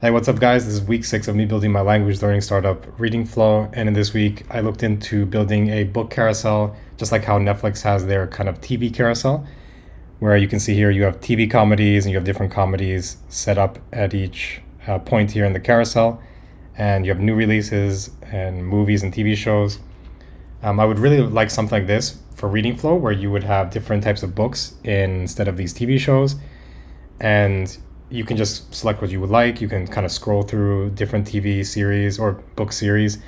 Hey, what's up, guys? This is week 6 of me building my language learning startup, READINGFLO. And in this week, I looked into building a book carousel, just like how Netflix has their kind of TV carousel, where you can see here you have TV comedies and you have different comedies set up at each point here in the carousel. And you have new releases and movies and TV shows. I would really like something like this for READINGFLO, where you would have different types of books instead of these TV shows. And you can just select what you would like. You can kind of scroll through different TV series or book series,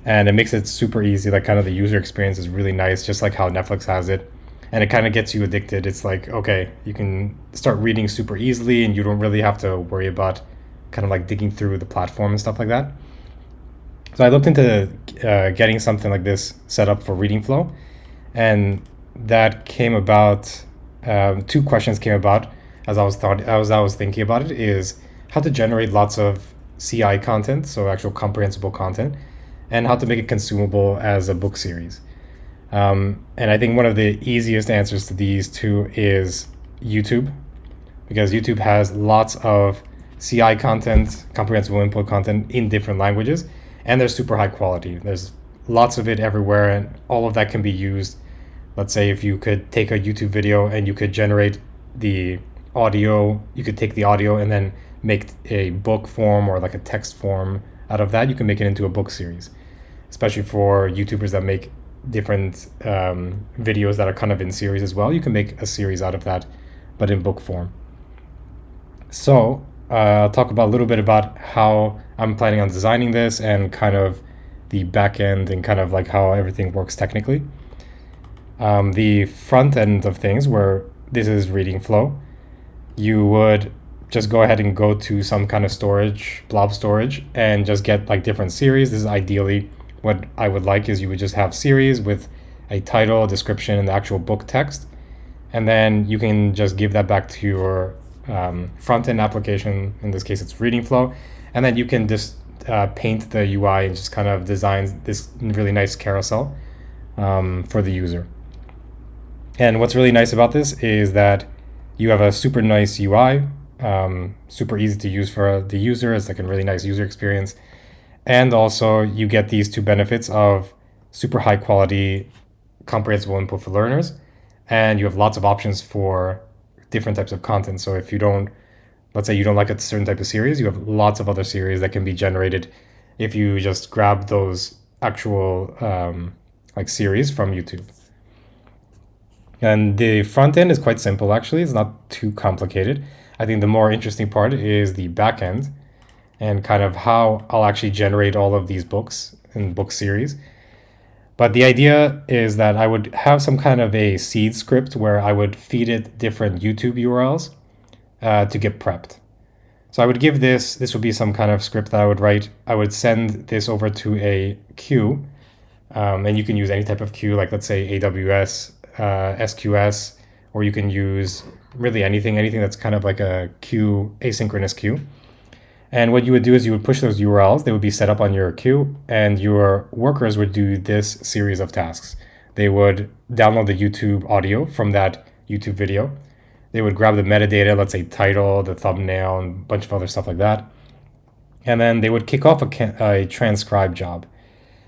and it makes it super easy. Like, kind of the user experience is really nice, just like how Netflix has it. And it kind of gets you addicted. It's like, okay, you can start reading super easily and you don't really have to worry about kind of like digging through the platform and stuff like that. So I looked into getting something like this set up for READINGFLO, and that came about. Two questions came about as I was thinking about it, is how to generate lots of CI content, so actual comprehensible content, and how to make it consumable as a book series. And I think one of the easiest answers to these two is YouTube, because YouTube has lots of CI content, comprehensible input content in different languages, and they're super high quality. There's lots of it everywhere, and all of that can be used. Let's say if you could take a YouTube video and you could generate the audio, you could take the audio and then make a book form or like a text form out of that. You can make it into a book series, especially for YouTubers that make different videos that are kind of in series as well. You can make a series out of that, but in book form. So I'll talk about a little bit about how I'm planning on designing this and kind of the back end and kind of like how everything works technically. The front end of things, where this is READINGFLO, you would just go ahead and go to some kind of storage, blob storage, and just get like different series. This is ideally what I would like, is you would just have series with a title, description, and the actual book text. And then you can just give that back to your front end application. In this case, it's READINGFLO. And then you can just paint the UI and just kind of design this really nice carousel for the user. And what's really nice about this is that you have a super nice UI, super easy to use for the user. It's like a really nice user experience. And also you get these two benefits of super high quality, comprehensible input for learners. And you have lots of options for different types of content. So if you don't, let's say you don't like a certain type of series, you have lots of other series that can be generated if you just grab those actual like series from YouTube. And the front end is quite simple, actually. It's not too complicated. I think the more interesting part is the back end and kind of how I'll actually generate all of these books and book series. But the idea is that I would have some kind of a seed script where I would feed it different YouTube URLs to get prepped. So I would give this would be some kind of script that I would write. I would send this over to a queue, and you can use any type of queue, like let's say AWS, SQS, or you can use really anything that's kind of like a queue, asynchronous queue. And what you would do is you would push those URLs, they would be set up on your queue, and your workers would do this series of tasks. They would download the YouTube audio from that YouTube video. They would grab the metadata, let's say title, the thumbnail, and a bunch of other stuff like that. And then they would kick off a transcribe job.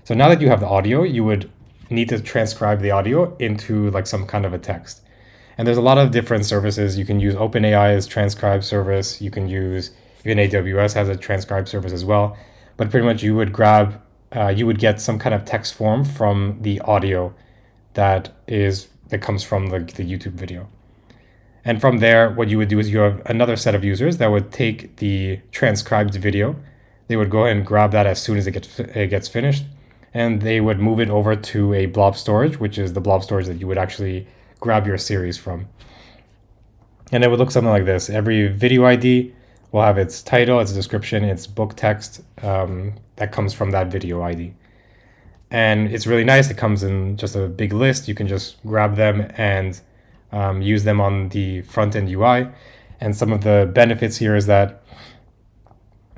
So now that you have the audio, you would need to transcribe the audio into like some kind of a text. And there's a lot of different services. You can use OpenAI's transcribe service. You can use, even AWS has a transcribe service as well. But pretty much you would get some kind of text form from the audio that comes from the YouTube video. And from there, what you would do is you have another set of users that would take the transcribed video. They would go ahead and grab that as soon as it gets finished, and they would move it over to a blob storage, which is the blob storage that you would actually grab your series from. And it would look something like this. Every video ID will have its title, its description, its book text that comes from that video ID. And it's really nice. It comes in just a big list. You can just grab them and use them on the front-end UI. And some of the benefits here is that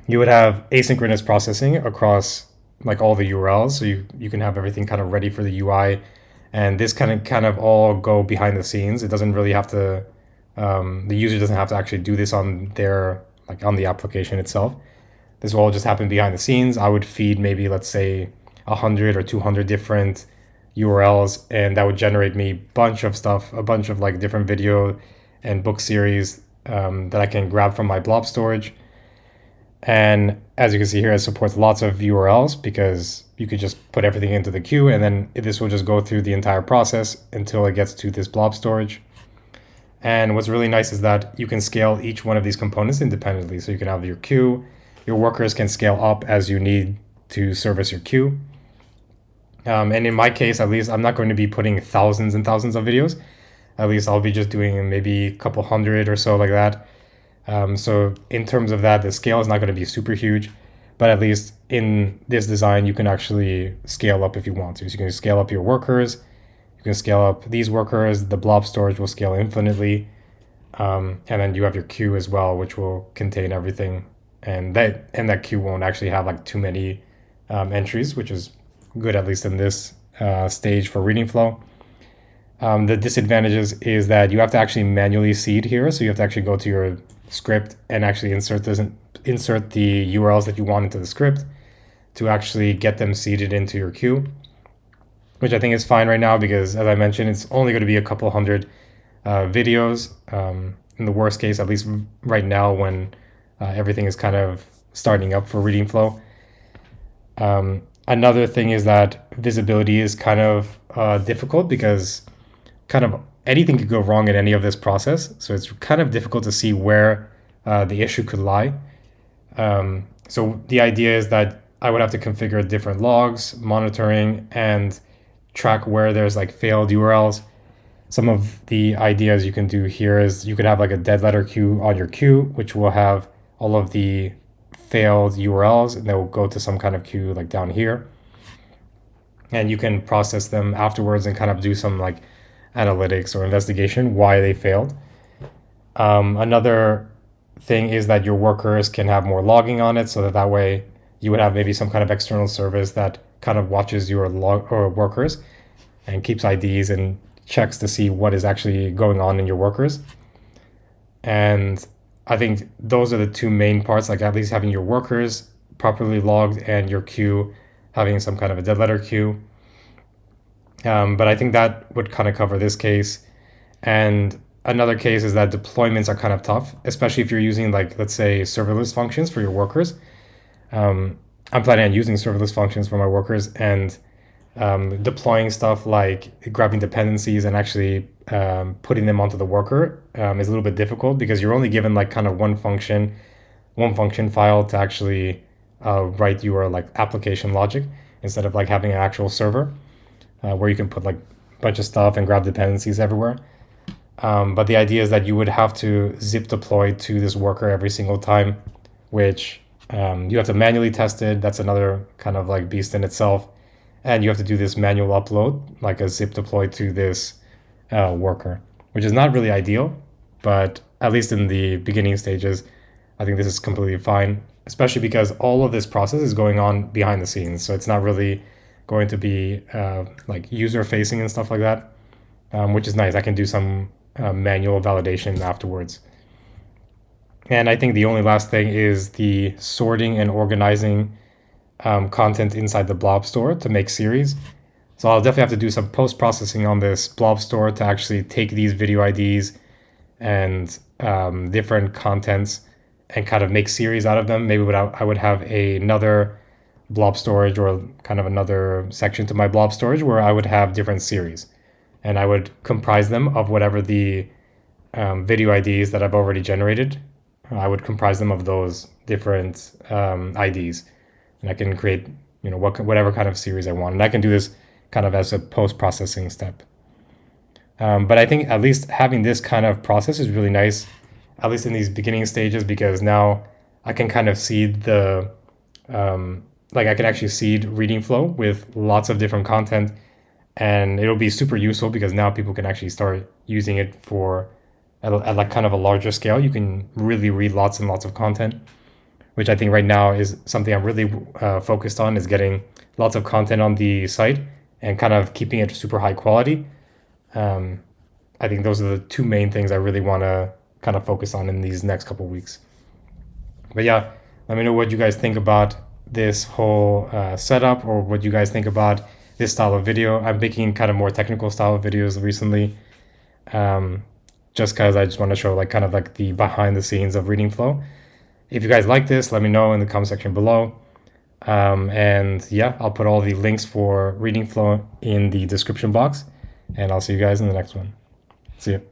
you would have asynchronous processing across like all the URLs, so you can have everything kind of ready for the UI, and this kind of all go behind the scenes. It doesn't really have to, the user doesn't have to actually do this on their, like on the application itself. This will all just happen behind the scenes. I would feed maybe, let's say, 100 or 200 different URLs, and that would generate me a bunch of stuff, a bunch of like different video and book series that I can grab from my blob storage. And as you can see here, it supports lots of URLs because you could just put everything into the queue, and then this will just go through the entire process until it gets to this blob storage. And what's really nice is that you can scale each one of these components independently. So you can have your queue, your workers can scale up as you need to service your queue. And in my case, at least, I'm not going to be putting thousands and thousands of videos. At least I'll be just doing maybe a couple hundred or so like that. So in terms of that, the scale is not going to be super huge, but at least in this design, you can actually scale up if you want to. So you can scale up your workers, you can scale up these workers, the blob storage will scale infinitely. And then you have your queue as well, which will contain everything. And that queue won't actually have like too many entries, which is good, at least in this stage for READINGFLO. The disadvantages is that you have to actually manually seed here. So you have to actually go to your script and actually insert the URLs that you want into the script to actually get them seeded into your queue, which I think is fine right now because, as I mentioned, it's only going to be a couple hundred videos. In the worst case, at least right now when everything is kind of starting up for READINGFLO. Another thing is that visibility is kind of difficult because kind of anything could go wrong in any of this process. So it's kind of difficult to see where the issue could lie. So the idea is that I would have to configure different logs, monitoring, and track where there's like failed URLs. Some of the ideas you can do here is you could have like a dead letter queue on your queue, which will have all of the failed URLs, and they will go to some kind of queue like down here. And you can process them afterwards and kind of do some like analytics or investigation why they failed. Another thing is that your workers can have more logging on it, so that way you would have maybe some kind of external service that kind of watches your workers and keeps IDs and checks to see what is actually going on in your workers. And I think those are the two main parts, like at least having your workers properly logged and your queue having some kind of a dead letter queue. But I think that would kind of cover this case. And another case is that deployments are kind of tough, especially if you're using like, let's say, serverless functions for your workers. I'm planning on using serverless functions for my workers, and deploying stuff like grabbing dependencies and actually putting them onto the worker is a little bit difficult because you're only given like kind of one function file to actually write your like application logic instead of like having an actual server where you can put like a bunch of stuff and grab dependencies everywhere. But the idea is that you would have to zip deploy to this worker every single time, which you have to manually test it. That's another kind of like beast in itself. And you have to do this manual upload, like a zip deploy to this worker, which is not really ideal, but at least in the beginning stages, I think this is completely fine, especially because all of this process is going on behind the scenes. So it's not really going to be like user facing and stuff like that, which is nice. I can do some manual validation afterwards. And I think the only last thing is the sorting and organizing content inside the blob store to make series. So I'll definitely have to do some post-processing on this blob store to actually take these video IDs and different contents and kind of make series out of them. Maybe I would have another blob storage or kind of another section to my blob storage where I would have different series. And I would comprise them of whatever the video IDs that I've already generated. I would comprise them of those different IDs. And I can create, whatever kind of series I want. And I can do this kind of as a post-processing step. But I think at least having this kind of process is really nice, at least in these beginning stages, because now I can kind of seed I can actually seed READINGFLO with lots of different content. And it'll be super useful because now people can actually start using it at like kind of a larger scale. You can really read lots and lots of content, which I think right now is something I'm really focused on, is getting lots of content on the site and kind of keeping it super high quality. I think those are the two main things I really want to kind of focus on in these next couple of weeks. But yeah, Let me know what you guys think about this whole setup, or what you guys think about this style of video. I'm making kind of more technical style of videos recently, just because I just want to show like kind of like the behind the scenes of READINGFLO. If you guys like this, let me know in the comment section below. And yeah, I'll put all the links for READINGFLO in the description box, and I'll see you guys in the next one. See you.